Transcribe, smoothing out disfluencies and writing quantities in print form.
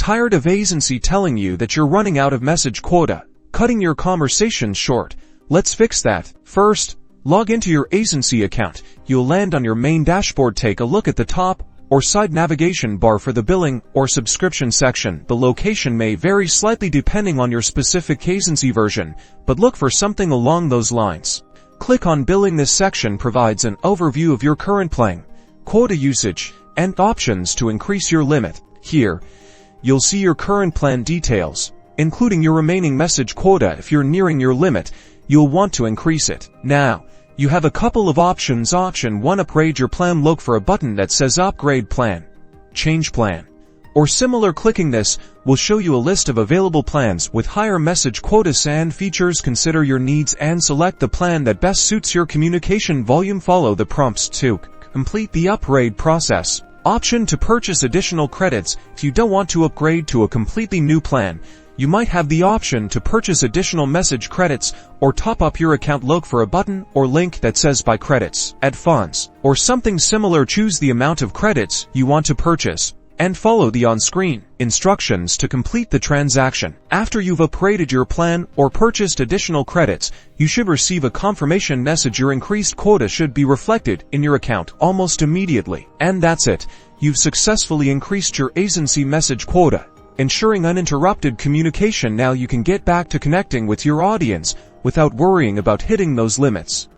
Tired of Aisensy telling you that you're running out of message quota, cutting your conversations short? Let's fix that. First, log into your Aisensy account. You'll land on your main dashboard. Take a look at the top or side navigation bar for the billing or subscription section. The location may vary slightly depending on your specific Aisensy version, but look for something along those lines. Click on Billing. This section provides an overview of your current plan, quota usage, and options to increase your limit. Here, you'll see your current plan details, including your remaining message quota. If you're nearing your limit, you'll want to increase it. Now, you have a couple of options. Option 1, upgrade your plan. Look for a button that says Upgrade Plan, Change Plan, or similar. Clicking this will show you a list of available plans with higher message quotas and features. Consider your needs and select the plan that best suits your communication volume. Follow the prompts to complete the upgrade process. Option 2, purchase additional credits. If you don't want to upgrade to a completely new plan, you might have the option to purchase additional message credits or top up your account. Look for a button or link that says Buy Credits, Add Funds, or something similar. Choose the amount of credits you want to purchase and follow the on-screen instructions to complete the transaction. After you've upgraded your plan or purchased additional credits, you should receive a confirmation message. Your increased quota should be reflected in your account almost immediately. And that's it. You've successfully increased your Aisensy message quota, ensuring uninterrupted communication. Now you can get back to connecting with your audience without worrying about hitting those limits.